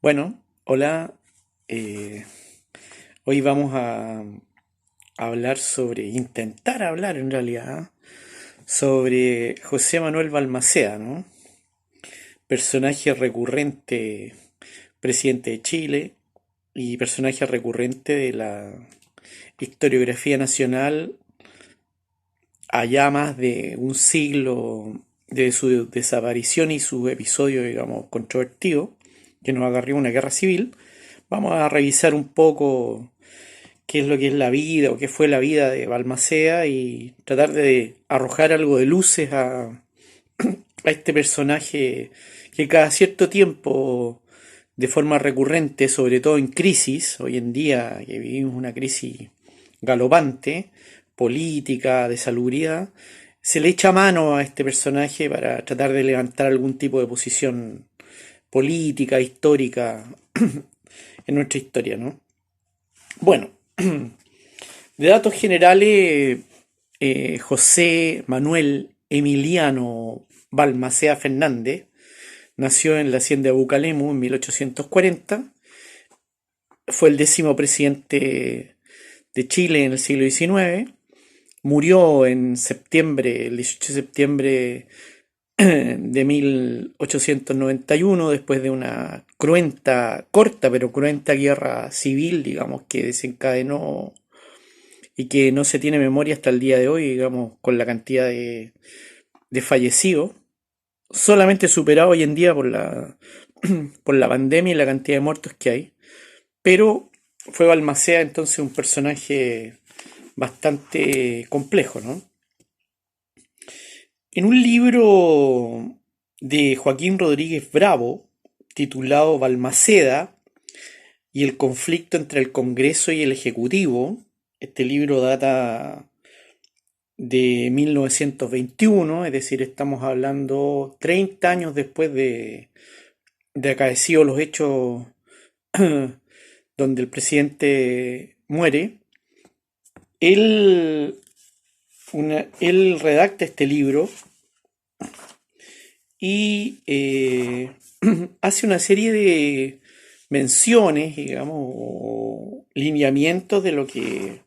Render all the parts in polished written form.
Bueno, hola. eh, Hoy vamos a hablar intentar hablar en realidad, sobre José Manuel Balmaceda, ¿no? Personaje recurrente, presidente de Chile y personaje recurrente de la historiografía nacional allá más de un siglo de su desaparición y su episodio, digamos, controvertido, que nos agarrió una guerra civil. Vamos a revisar un poco qué es lo que es la vida o qué fue la vida de Balmaceda y tratar de arrojar algo de luces a este personaje que cada cierto tiempo, de forma recurrente, sobre todo en crisis, hoy en día que vivimos una crisis galopante, política, de salubridad, se le echa mano a este personaje para tratar de levantar algún tipo de posición política, histórica en nuestra historia, ¿no? Bueno, de datos generales, José Manuel Emiliano Balmaceda Fernández nació en la hacienda de Bucalemu en 1840. Fue el 10º presidente de Chile en el siglo XIX. Murió en septiembre, el 18 de septiembre de 1891, después de una cruenta, corta pero cruenta guerra civil, digamos, que desencadenó y que no se tiene memoria hasta el día de hoy, digamos, con la cantidad de fallecidos, solamente superado hoy en día por la pandemia y la cantidad de muertos que hay. Pero fue Balmaceda entonces un personaje bastante complejo, ¿no? En un libro de Joaquín Rodríguez Bravo, titulado Balmaceda y el conflicto entre el Congreso y el Ejecutivo, este libro data de 1921, es decir, estamos hablando 30 años después de acaecidos los hechos donde el presidente muere. Él, él redacta este libro y hace una serie de menciones, digamos, o lineamientos de lo que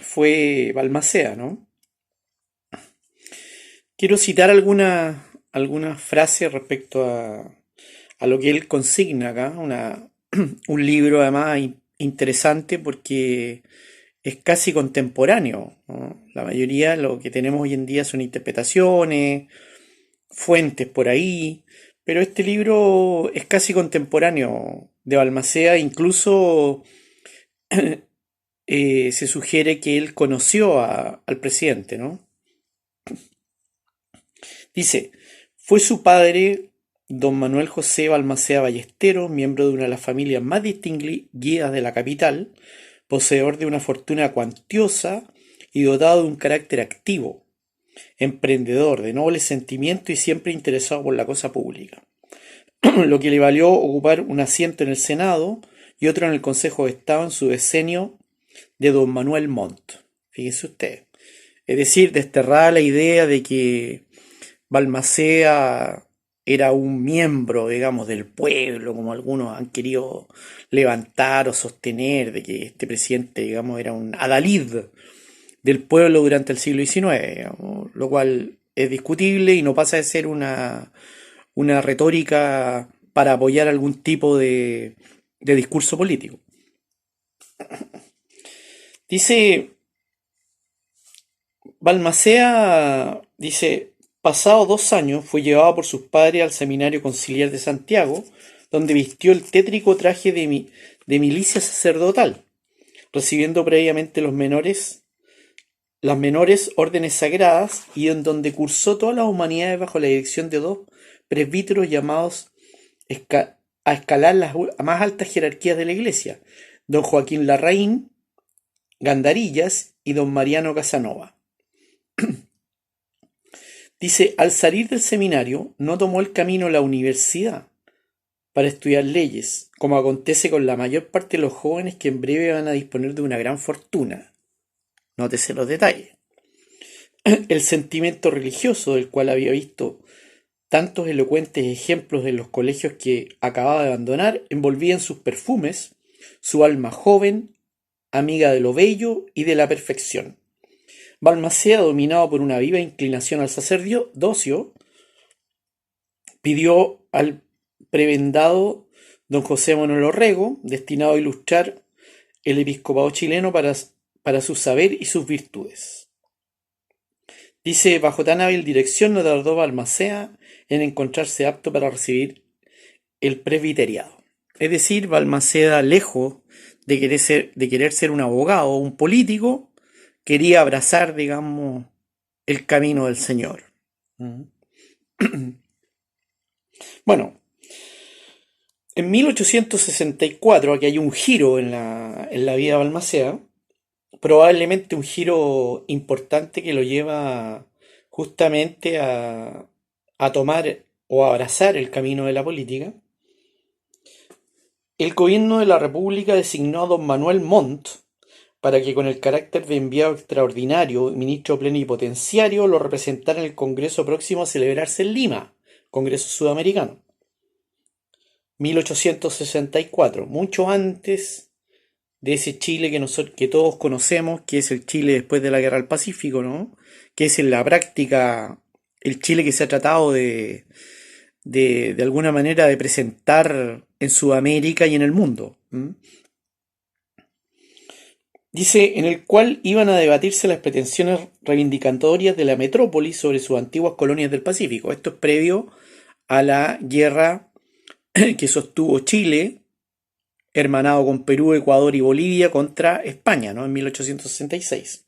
fue Balmaceda, ¿no? Quiero citar algunas frases respecto a lo que él consigna acá, un libro además interesante porque es casi contemporáneo, ¿no? La mayoría de lo que tenemos hoy en día son interpretaciones, fuentes por ahí, pero este libro es casi contemporáneo de Balmaceda, incluso se sugiere que él conoció al presidente, ¿no? Dice, fue su padre, don Manuel José Balmaceda Ballesteros, miembro de una de las familias más distinguidas de la capital, poseedor de una fortuna cuantiosa y dotado de un carácter activo, emprendedor, de noble sentimiento y siempre interesado por la cosa pública, lo que le valió ocupar un asiento en el Senado y otro en el Consejo de Estado en su decenio de don Manuel Montt. Fíjese usted. Es decir, desterrada la idea de que Balmaceda era un miembro, digamos, del pueblo, como algunos han querido levantar o sostener, de que este presidente, digamos, era un adalid del pueblo durante el siglo XIX, digamos, lo cual es discutible y no pasa de ser una retórica para apoyar algún tipo de discurso político. Dice, Balmaceda, dice, pasado 2 años fue llevado por sus padres al Seminario Conciliar de Santiago, donde vistió el tétrico traje de milicia sacerdotal, recibiendo previamente las menores órdenes sagradas y en donde cursó todas las humanidades bajo la dirección de dos presbíteros llamados a escalar las más altas jerarquías de la iglesia, don Joaquín Larraín Gandarillas y don Mariano Casanova. Dice, al salir del seminario no tomó el camino a la universidad para estudiar leyes, como acontece con la mayor parte de los jóvenes que en breve van a disponer de una gran fortuna. Nótese los detalles. El sentimiento religioso del cual había visto Tantos elocuentes ejemplos de los colegios que acababa de abandonar envolvían sus perfumes, su alma joven, amiga de lo bello y de la perfección. Balmaceda, dominado por una viva inclinación al sacerdocio, pidió al prebendado don José Manuel Orrego, destinado a ilustrar el episcopado chileno para su saber y sus virtudes. Dice, bajo tan hábil dirección no tardó Balmaceda en encontrarse apto para recibir el presbiteriado. Es decir, Balmaceda, lejos de querer ser un abogado o un político, quería abrazar, digamos, el camino del Señor. Bueno, en 1864, aquí hay un giro en la vida de Balmaceda, probablemente un giro importante que lo lleva justamente a tomar o a abrazar el camino de la política. El gobierno de la República designó a don Manuel Montt para que con el carácter de enviado extraordinario y ministro plenipotenciario lo representara en el Congreso próximo a celebrarse en Lima, Congreso Sudamericano. 1864, mucho antes de ese Chile que todos conocemos, que es el Chile después de la Guerra del Pacífico, ¿no? Que es en la práctica el Chile que se ha tratado de alguna manera de presentar en Sudamérica y en el mundo. Dice, en el cual iban a debatirse las pretensiones reivindicatorias de la metrópoli sobre sus antiguas colonias del Pacífico. Esto es previo a la guerra que sostuvo Chile, hermanado con Perú, Ecuador y Bolivia contra España, ¿no? En 1866.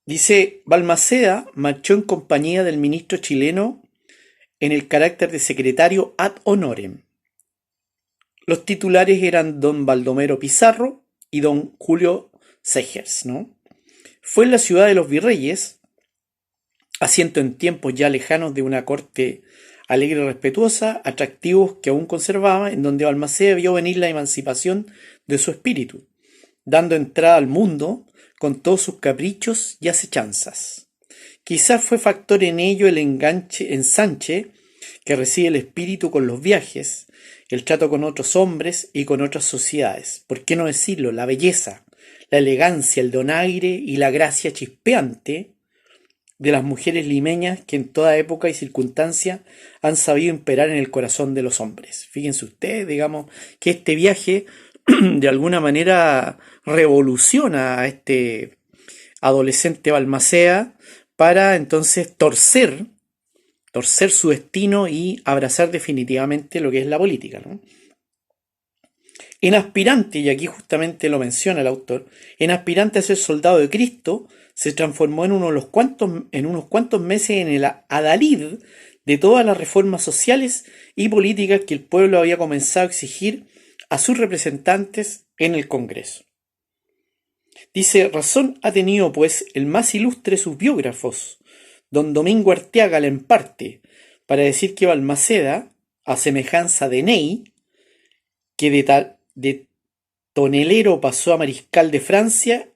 Dice, Balmaceda marchó en compañía del ministro chileno en el carácter de secretario ad honorem. Los titulares eran don Baldomero Pizarro y don Julio Segers, ¿no? Fue en la ciudad de los virreyes, asiento en tiempos ya lejanos de una corte alegre y respetuosa, atractivos que aún conservaba, en donde Balmaceda vio venir la emancipación de su espíritu, dando entrada al mundo con todos sus caprichos y acechanzas. Quizás fue factor en ello el ensanche que recibe el espíritu con los viajes, el trato con otros hombres y con otras sociedades. ¿Por qué no decirlo? La belleza, la elegancia, el donaire y la gracia chispeante de las mujeres limeñas que en toda época y circunstancia han sabido imperar en el corazón de los hombres. Fíjense ustedes, digamos, que este viaje de alguna manera revoluciona a este adolescente Balmaceda para entonces torcer su destino y abrazar definitivamente lo que es la política, ¿no? En aspirante, y aquí justamente lo menciona el autor, en aspirante a ser soldado de Cristo, se transformó en unos cuantos meses en el adalid de todas las reformas sociales y políticas que el pueblo había comenzado a exigir a sus representantes en el Congreso. Dice, razón ha tenido pues el más ilustre de sus biógrafos, don Domingo Arteaga Lemparte, para decir que Balmaceda, a semejanza de Ney, que de tonelero pasó a mariscal de Francia,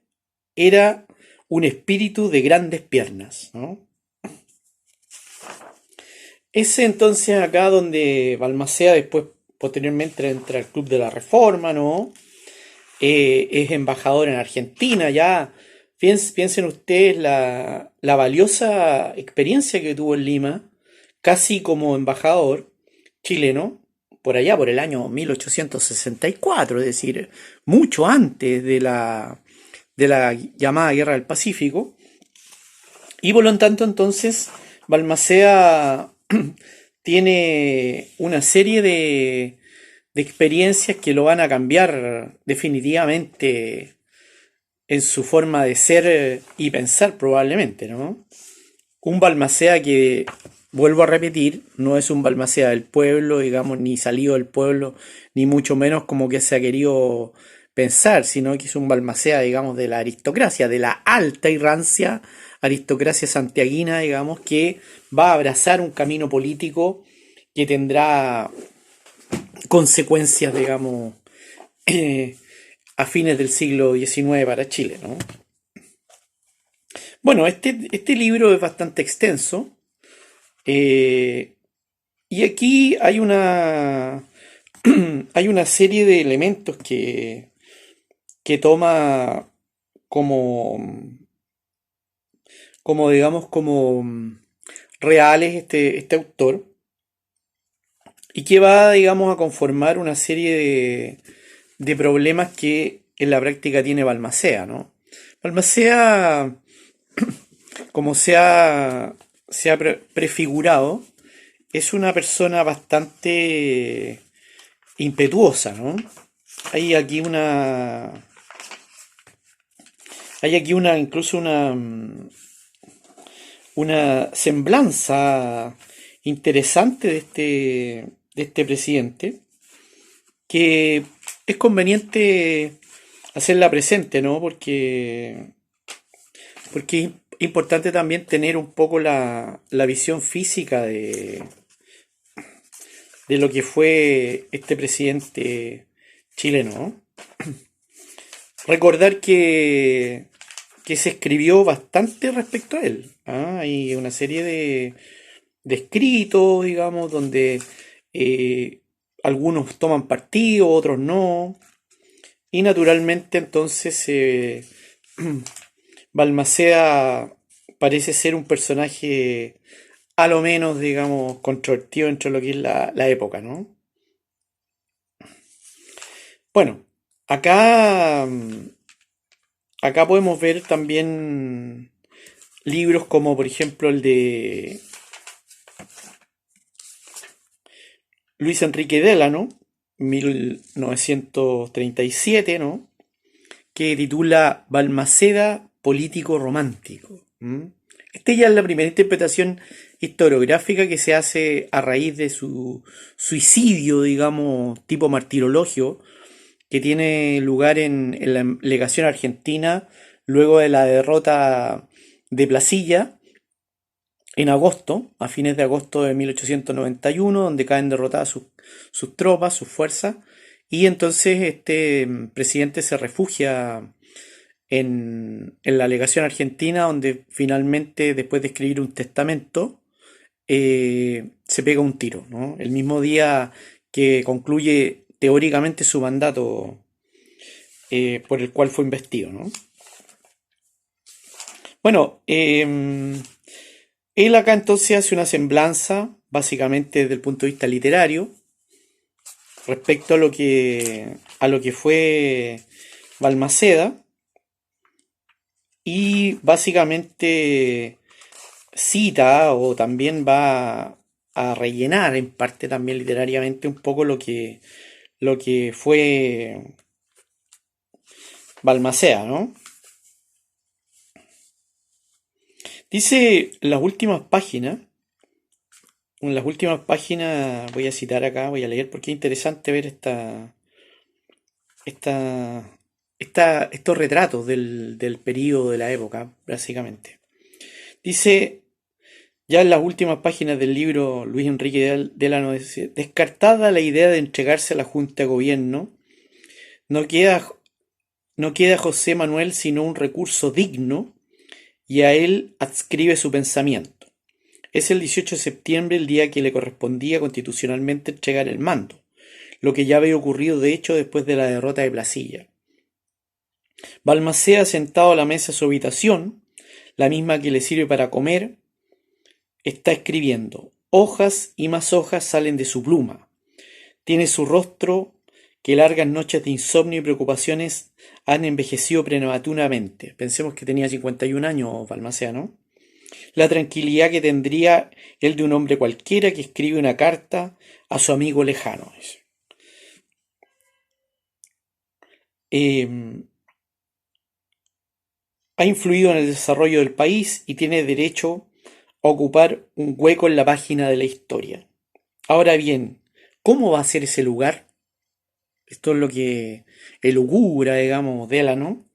era un espíritu de grandes piernas, ¿no? Ese entonces acá donde Balmaceda después posteriormente entra al Club de la Reforma, ¿no? Es embajador en Argentina, ya piensen ustedes la valiosa experiencia que tuvo en Lima, casi como embajador chileno, por allá por el año 1864, es decir, mucho antes de la llamada Guerra del Pacífico, y por lo tanto entonces Balmaceda tiene una serie de experiencias que lo van a cambiar definitivamente en su forma de ser y pensar probablemente, ¿no? Un Balmaceda que, vuelvo a repetir, no es un Balmaceda del pueblo, digamos, ni salido del pueblo, ni mucho menos como que se ha querido pensar, sino que es un Balmaceda, digamos, de la aristocracia, de la alta y rancia aristocracia santiaguina, digamos, que va a abrazar un camino político que tendrá consecuencias, digamos, a fines del siglo XIX para Chile, ¿no? Bueno, este libro es bastante extenso. Eh, y aquí hay una serie de elementos que toma como, como digamos, como reales este autor y que va, digamos, a conformar una serie de problemas que en la práctica tiene Balmacea, ¿no? Balmacea, como se ha prefigurado, es una persona bastante impetuosa, ¿no? Hay aquí una, hay aquí incluso una semblanza interesante de este presidente que es conveniente hacerla presente, ¿no? Porque es importante también tener un poco la visión física de lo que fue este presidente chileno, ¿no? Recordar que se escribió bastante respecto a él. ¿Ah? Hay una serie de escritos, digamos, donde eh, algunos toman partido, otros no. Y naturalmente entonces Balmaceda parece ser un personaje a lo menos, digamos, controvertido entre lo que es la época, ¿no? Bueno, acá, acá podemos ver también libros como por ejemplo el de Luis Enrique Delano, 1937, ¿no? Que titula Balmaceda, político romántico. ¿Mm? Esta ya es la primera interpretación historiográfica que se hace a raíz de su suicidio, digamos, tipo martirologio, que tiene lugar en la legación argentina luego de la derrota de Placilla en agosto, a fines de agosto de 1891, donde caen derrotadas sus tropas, sus fuerzas, y entonces este presidente se refugia en la legación argentina, donde finalmente, después de escribir un testamento, se pega un tiro, ¿no? El mismo día que concluye teóricamente su mandato por el cual fue investido, ¿no? Bueno, él acá entonces hace una semblanza, básicamente desde el punto de vista literario, respecto a lo que fue Balmaceda, y básicamente cita o también va a rellenar en parte también literariamente un poco lo que fue Balmaceda, ¿no? Dice en las últimas páginas voy a citar acá, voy a leer porque es interesante ver esta, estos retratos del periodo de la época, básicamente. Dice, ya en las últimas páginas del libro, Luis Enrique Delano dice, descartada la idea de entregarse a la Junta de Gobierno, no queda, no queda José Manuel sino un recurso digno y a él adscribe su pensamiento. Es el 18 de septiembre el día que le correspondía constitucionalmente entregar el mando, lo que ya había ocurrido de hecho después de la derrota de Placilla. Balmaceda sentado a la mesa de su habitación, la misma que le sirve para comer, está escribiendo. Hojas y más hojas salen de su pluma. Tiene su rostro que largas noches de insomnio y preocupaciones han envejecido prematuramente. Pensemos que tenía 51 años Balmaceda, ¿no? La tranquilidad que tendría el de un hombre cualquiera que escribe una carta a su amigo lejano. Eh, ha influido en el desarrollo del país y tiene derecho a ocupar un hueco en la página de la historia. Ahora bien, ¿cómo va a ser ese lugar? Esto es lo que elucubra, digamos, Delano.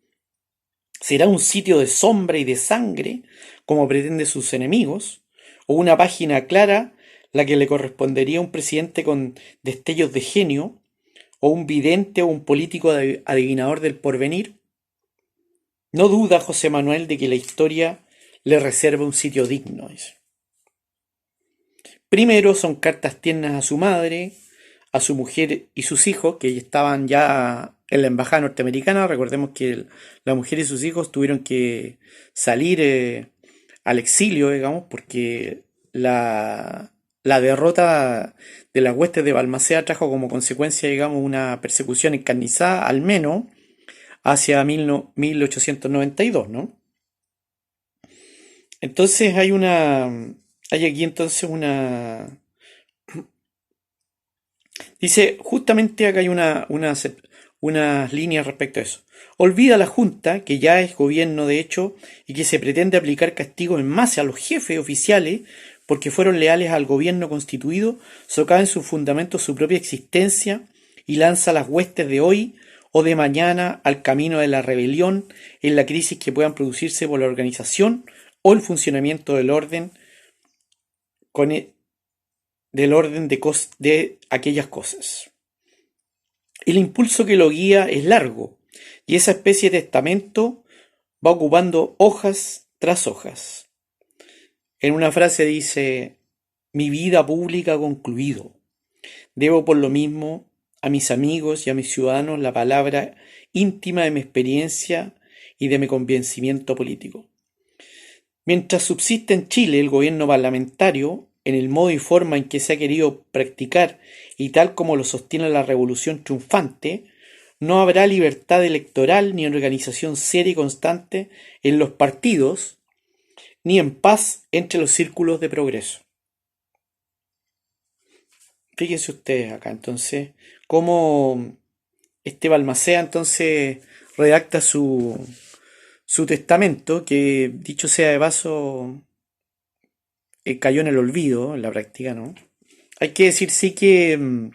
¿Será un sitio de sombra y de sangre, como pretenden sus enemigos? ¿O una página clara, la que le correspondería a un presidente con destellos de genio? ¿O un vidente o un político adivinador del porvenir? No duda José Manuel de que la historia le reserva un sitio digno. Primero son cartas tiernas a su madre, a su mujer y sus hijos, que estaban ya en la embajada norteamericana. Recordemos que la mujer y sus hijos tuvieron que salir al exilio, digamos, porque la derrota de las huestes de Balmaceda trajo como consecuencia, digamos, una persecución encarnizada, al menos hacia 1892, ¿no? Entonces hay aquí entonces dice, justamente acá hay unas líneas respecto a eso. Olvida la Junta, que ya es gobierno de hecho, y que se pretende aplicar castigos en masa a los jefes oficiales porque fueron leales al gobierno constituido, socava en sus fundamentos su propia existencia y lanza las huestes de hoy o de mañana al camino de la rebelión en la crisis que puedan producirse por la organización o el funcionamiento del orden con del orden de aquellas cosas. El impulso que lo guía es largo, y esa especie de testamento va ocupando hojas tras hojas. En una frase dice, mi vida pública ha concluido. Debo por lo mismo a mis amigos y a mis ciudadanos la palabra íntima de mi experiencia y de mi convencimiento político. Mientras subsiste en Chile el gobierno parlamentario, en el modo y forma en que se ha querido practicar y tal como lo sostiene la revolución triunfante, no habrá libertad electoral ni organización seria y constante en los partidos, ni en paz entre los círculos de progreso. Fíjense ustedes acá, entonces, cómo este Balmaceda entonces redacta su testamento, que dicho sea de paso, cayó en el olvido en la práctica, ¿no? Hay que decir sí que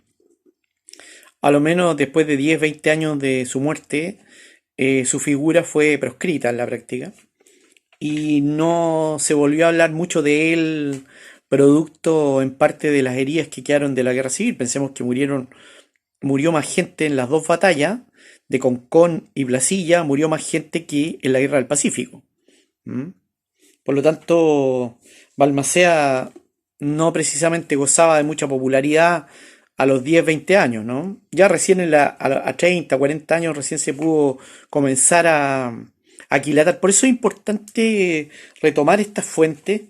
a lo menos después de 10, 20 años de su muerte, su figura fue proscrita en la práctica y no se volvió a hablar mucho de él, producto en parte de las heridas que quedaron de la guerra civil. Pensemos que murió más gente en las dos batallas, de Concón y Blasilla, murió más gente que en la guerra del Pacífico. ¿Mm? Por lo tanto, Balmaceda no precisamente gozaba de mucha popularidad a los 10, 20 años, ¿no? Ya recién a 30, 40 años recién se pudo comenzar a aquilatar. Por eso es importante retomar estas fuentes,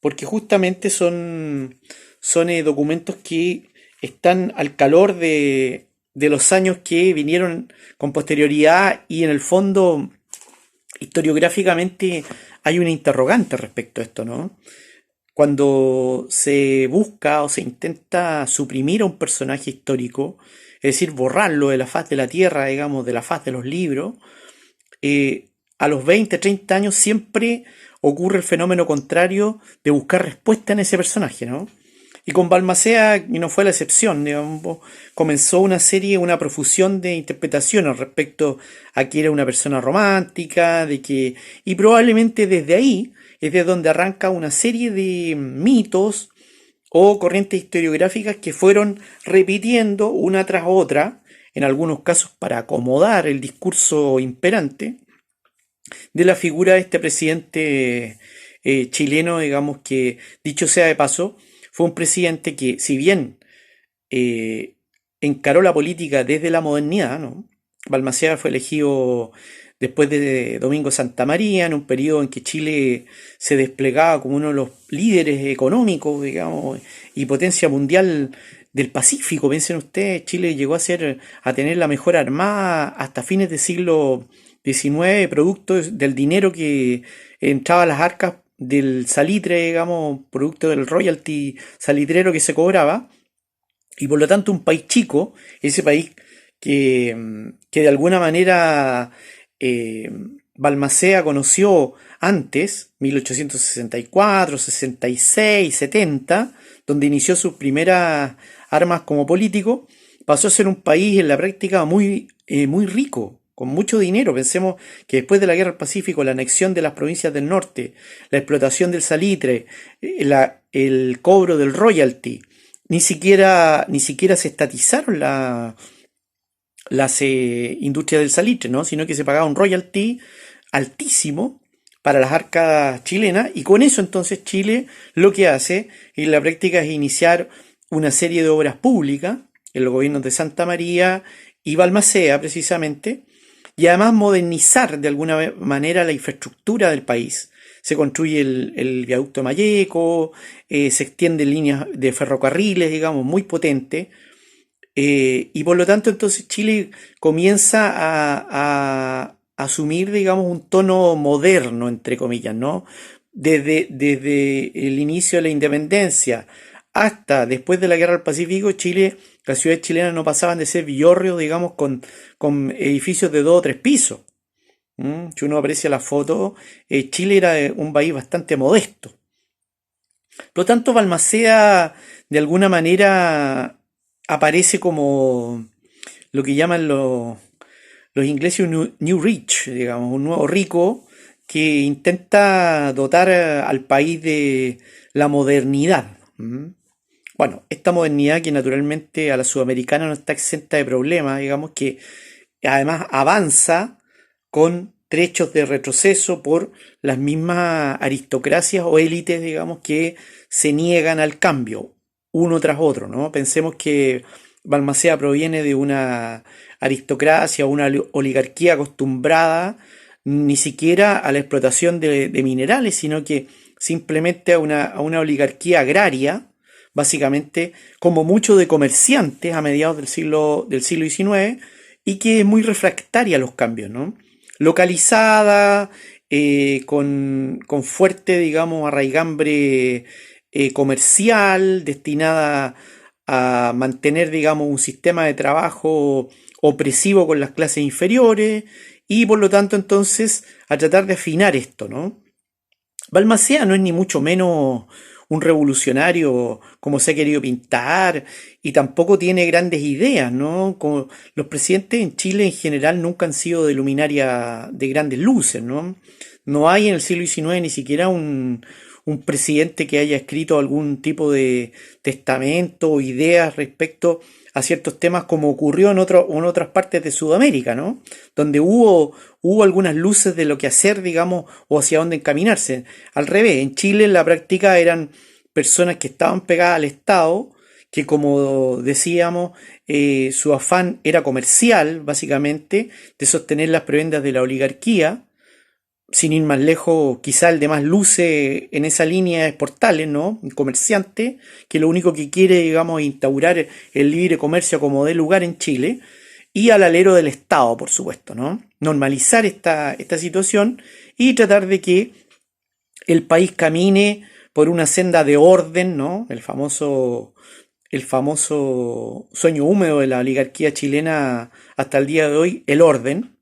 porque justamente son documentos que están al calor de los años que vinieron con posterioridad y en el fondo historiográficamente hay una interrogante respecto a esto, ¿no? Cuando se busca o se intenta suprimir a un personaje histórico, es decir, borrarlo de la faz de la tierra, digamos, de la faz de los libros, a los 20, 30 años siempre ocurre el fenómeno contrario de buscar respuesta en ese personaje, ¿no? Y con Balmaceda y no fue la excepción, digamos, comenzó una serie, una profusión de interpretaciones respecto a que era una persona romántica, y probablemente desde ahí es de donde arranca una serie de mitos o corrientes historiográficas que fueron repitiendo una tras otra, en algunos casos para acomodar el discurso imperante de la figura de este presidente chileno, digamos que, dicho sea de paso, fue un presidente que, si bien eh, encaró la política desde la modernidad, ¿no? Balmaceda fue elegido después de Domingo Santa María, en un periodo en que Chile se desplegaba como uno de los líderes económicos, digamos, y potencia mundial del Pacífico. Piensen ustedes, Chile llegó a tener la mejor armada hasta fines del siglo XIX, producto del dinero que entraba a las arcas del salitre, digamos, producto del royalty salitrero que se cobraba, y por lo tanto un país chico, ese país que de alguna manera eh, Balmaceda conoció antes, 1864, 66, 70, donde inició sus primeras armas como político, pasó a ser un país en la práctica muy rico, con mucho dinero. Pensemos que después de la Guerra del Pacífico, la anexión de las provincias del norte, la explotación del salitre, el cobro del royalty, ni siquiera se estatizaron las industrias del salitre, ¿no? Sino que se pagaba un royalty altísimo para las arcas chilenas, y con eso entonces Chile lo que hace en la práctica es iniciar una serie de obras públicas en los gobiernos de Santa María y Balmaceda precisamente, y además modernizar de alguna manera la infraestructura del país. Se construye el viaducto de Mayeco, se extienden líneas de ferrocarriles, digamos, muy potentes, y por lo tanto entonces Chile comienza a asumir, digamos, un tono moderno, entre comillas, ¿no? Desde el inicio de la independencia hasta después de la Guerra del Pacífico, Chile, las ciudades chilenas no pasaban de ser villorrios, digamos, con edificios de 2 o 3 pisos. Si uno aprecia la foto, Chile era un país bastante modesto. Por lo tanto, Balmaceda, de alguna manera, aparece como lo que llaman los ingleses un New Rich, digamos, un nuevo rico que intenta dotar al país de la modernidad. Bueno, esta modernidad que naturalmente a la sudamericana no está exenta de problemas, digamos que además avanza con trechos de retroceso por las mismas aristocracias o élites, digamos, que se niegan al cambio, uno tras otro, ¿no? Pensemos que Balmaceda proviene de una aristocracia o una oligarquía acostumbrada ni siquiera a la explotación de minerales, sino que simplemente a una oligarquía agraria, básicamente como mucho de comerciantes a mediados del siglo XIX, y que es muy refractaria a los cambios, ¿no? Localizada, con fuerte, digamos, arraigambre comercial, destinada a mantener, digamos, un sistema de trabajo opresivo con las clases inferiores, y por lo tanto entonces a tratar de afinar esto, ¿no? Balmaceda no es ni mucho menos un revolucionario como se ha querido pintar, y tampoco tiene grandes ideas, ¿no? Como los presidentes en Chile en general nunca han sido de luminaria de grandes luces, ¿no? No hay en el siglo XIX ni siquiera un presidente que haya escrito algún tipo de testamento o ideas respecto a ciertos temas como ocurrió en otras partes de Sudamérica, ¿no? Donde hubo algunas luces de lo que hacer, digamos, o hacia dónde encaminarse. Al revés, en Chile en la práctica eran personas que estaban pegadas al Estado, que como decíamos, su afán era comercial, básicamente, de sostener las prebendas de la oligarquía. Sin ir más lejos, quizá el de más luce en esa línea es Portales, ¿no? Un comerciante que lo único que quiere, digamos, es instaurar el libre comercio como dé lugar en Chile, y al alero del Estado, por supuesto, ¿no? Normalizar esta situación y tratar de que el país camine por una senda de orden, ¿no? El famoso sueño húmedo de la oligarquía chilena hasta el día de hoy, el orden.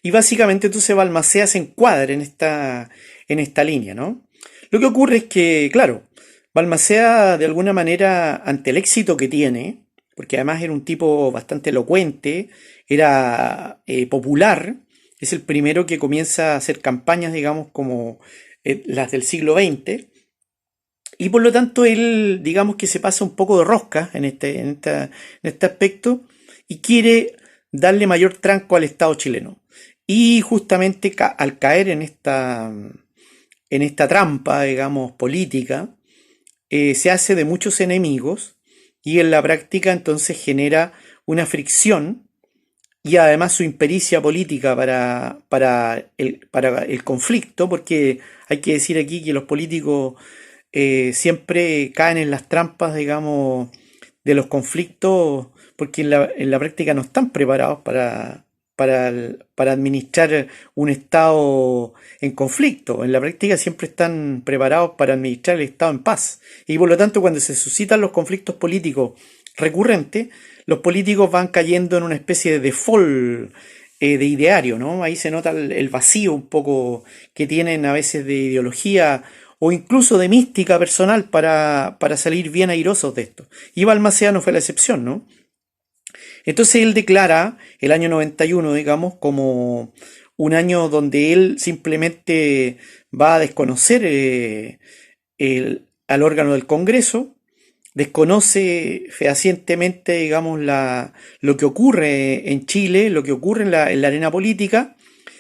Y básicamente entonces Balmaceda se encuadra en esta línea, ¿no? Lo que ocurre es que, claro, Balmaceda de alguna manera, ante el éxito que tiene, porque además era un tipo bastante elocuente, era popular, es el primero que comienza a hacer campañas, digamos, como las del siglo XX, y por lo tanto él, digamos que se pasa un poco de rosca en este aspecto, y quiere darle mayor tranco al Estado chileno. Y justamente al caer en esta trampa, digamos, política, se hace de muchos enemigos, y en la práctica entonces genera una fricción, y además su impericia política para el conflicto, porque hay que decir aquí que los políticos siempre caen en las trampas, digamos, de los conflictos, porque en la práctica no están preparados para administrar un Estado en conflicto. En la práctica siempre están preparados para administrar el Estado en paz. Y por lo tanto, cuando se suscitan los conflictos políticos recurrentes, los políticos van cayendo en una especie de default de ideario, ¿no? Ahí se nota el vacío un poco que tienen a veces de ideología o incluso de mística personal para salir bien airosos de esto. Y Balmaceda no fue la excepción, ¿no? Entonces él declara el año 91, digamos, como un año donde él simplemente va a desconocer al órgano del Congreso, desconoce fehacientemente, digamos, lo que ocurre en Chile, lo que ocurre en la arena política,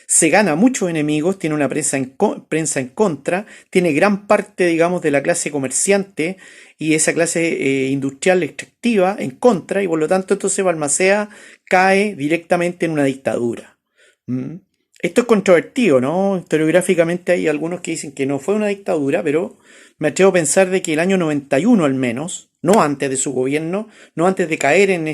se gana muchos enemigos, tiene una prensa en contra, tiene gran parte, digamos, de la clase comerciante y esa clase industrial extractiva en contra, y por lo tanto entonces Balmaceda cae directamente en una dictadura. ¿Mm? Esto es controvertido, ¿no? Historiográficamente hay algunos que dicen que no fue una dictadura, pero me atrevo a pensar de que el año 91 al menos, no antes de su gobierno, no antes de caer en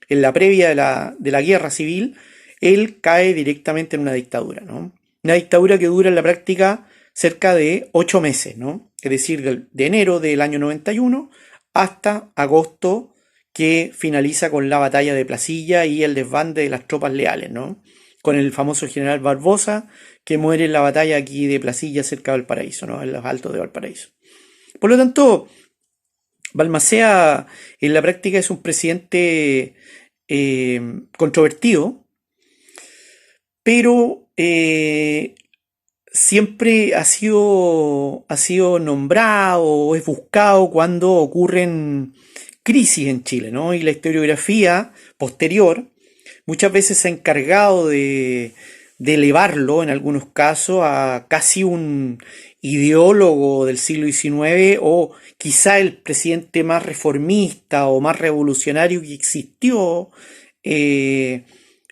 la previa de la guerra civil, él cae directamente en una dictadura, ¿no? Una dictadura que dura en la práctica cerca de 8 meses, ¿no? Es decir, de enero del año 91 hasta agosto, que finaliza con la batalla de Placilla y el desbande de las tropas leales, ¿no? Con el famoso general Barbosa, que muere en la batalla aquí de Placilla cerca de Valparaíso, ¿no? En los altos de Valparaíso. Por lo tanto, Balmaceda en la práctica es un presidente controvertido, pero siempre ha sido nombrado o es buscado cuando ocurren crisis en Chile, ¿no? Y la historiografía posterior muchas veces se ha encargado de elevarlo en algunos casos a casi un ideólogo del siglo XIX o quizá el presidente más reformista o más revolucionario que existió eh,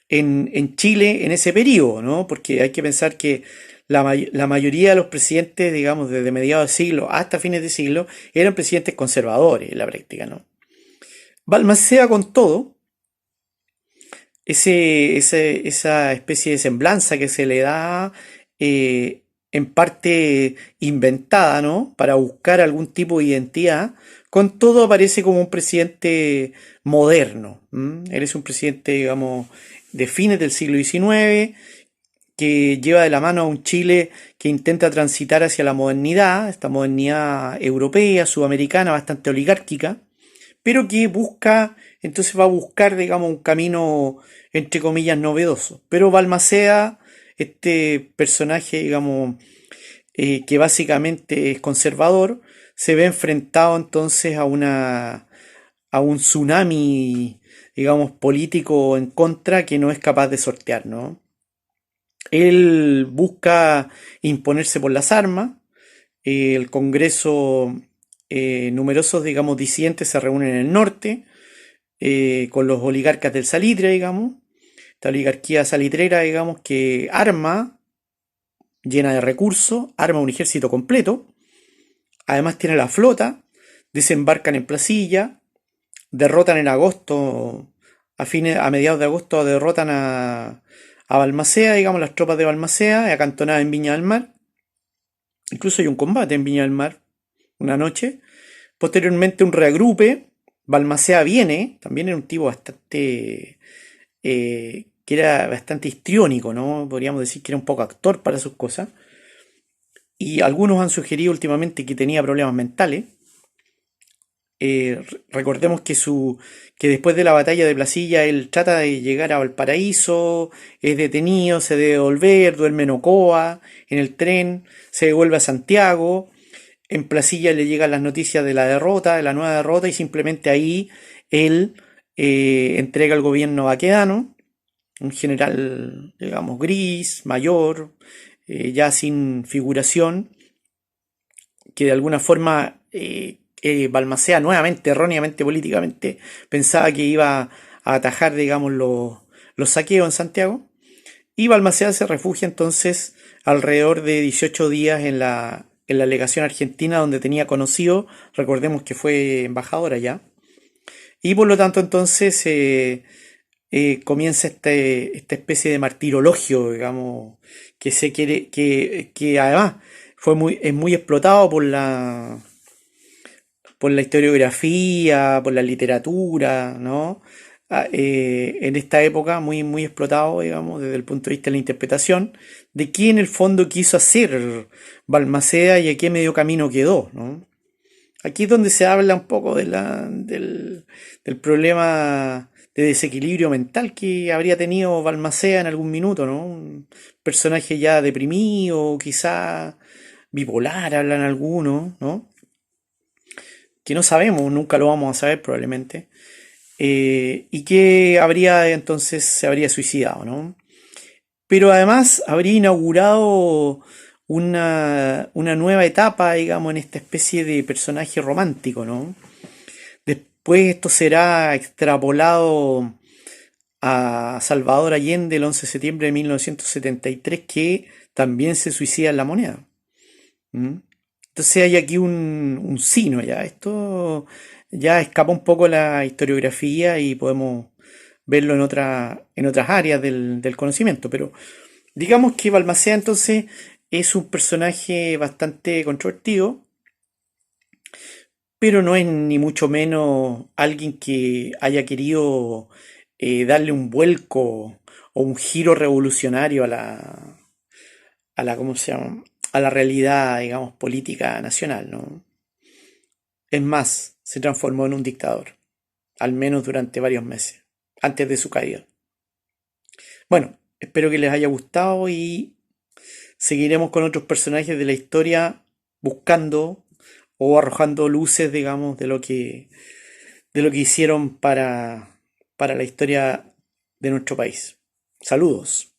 en Chile en ese periodo, ¿no? Porque hay que pensar que la mayoría de los presidentes, digamos, desde mediados de siglo hasta fines de siglo, eran presidentes conservadores en la práctica, ¿no? Balmaceda con todo, esa especie de semblanza que se le da, en parte inventada, ¿no? Para buscar algún tipo de identidad, con todo aparece como un presidente moderno. ¿M? Él es un presidente, digamos, de fines del siglo XIX, que lleva de la mano a un Chile que intenta transitar hacia la modernidad, esta modernidad europea, sudamericana, bastante oligárquica, pero que busca, entonces va a buscar, digamos, un camino, entre comillas, novedoso. Pero Balmaceda, este personaje, digamos, que básicamente es conservador, se ve enfrentado entonces a un tsunami, digamos, político en contra que no es capaz de sortear, ¿no? Él busca imponerse por las armas. El Congreso, numerosos, digamos, disidentes se reúnen en el norte, con los oligarcas del salitre, digamos, esta oligarquía salitrera, digamos, que arma, llena de recursos, arma un ejército completo, además tiene la flota, desembarcan en Placilla, derrotan en agosto, a mediados de agosto derrotan a Balmaceda, digamos, las tropas de Balmaceda, acantonadas en Viña del Mar. Incluso hay un combate en Viña del Mar, una noche. Posteriormente un reagrupe, Balmaceda viene, también era un tipo bastante, que era bastante histriónico, ¿no? Podríamos decir que era un poco actor para sus cosas. Y algunos han sugerido últimamente que tenía problemas mentales. Recordemos que después de la batalla de Placilla él trata de llegar a Valparaíso, es detenido, se debe volver, duerme en Ocoa, en el tren, se devuelve a Santiago. En Placilla le llegan las noticias de la derrota, de la nueva derrota, y simplemente ahí él entrega el gobierno baquedano, un general, digamos, gris, mayor, ya sin figuración, que de alguna forma Balmaceda nuevamente, erróneamente políticamente, pensaba que iba a atajar, digamos, los saqueos en Santiago. Y Balmaceda se refugia entonces alrededor de 18 días en la legación argentina donde tenía conocido, recordemos que fue embajador allá. Y por lo tanto entonces comienza esta especie de martirologio, digamos, que se quiere, que además es muy explotado por la historiografía, por la literatura, ¿no? En esta época muy explotado, digamos, desde el punto de vista de la interpretación, de qué en el fondo quiso hacer Balmaceda y a qué medio camino quedó, ¿no? Aquí es donde se habla un poco del problema de desequilibrio mental que habría tenido Balmaceda en algún minuto, ¿no? Un personaje ya deprimido, quizá bipolar, hablan algunos, ¿no? Que no sabemos, nunca lo vamos a saber probablemente, y que habría entonces se habría suicidado, ¿no? pero además habría inaugurado una nueva etapa, digamos, en esta especie de personaje romántico, ¿no? Después esto será extrapolado a Salvador Allende el 11 de septiembre de 1973, que también se suicida en La Moneda. ¿Mm? Entonces hay aquí un sino ya. Esto ya escapa un poco la historiografía y podemos verlo en otras áreas del conocimiento. Pero digamos que Balmaceda entonces es un personaje bastante controvertido, pero no es ni mucho menos alguien que haya querido darle un vuelco o un giro revolucionario ¿cómo se llama? A la realidad, digamos, política nacional, ¿no? Es más, se transformó en un dictador, al menos durante varios meses, antes de su caída. Bueno, espero que les haya gustado y seguiremos con otros personajes de la historia buscando o arrojando luces, digamos, de lo que hicieron para la historia de nuestro país. Saludos.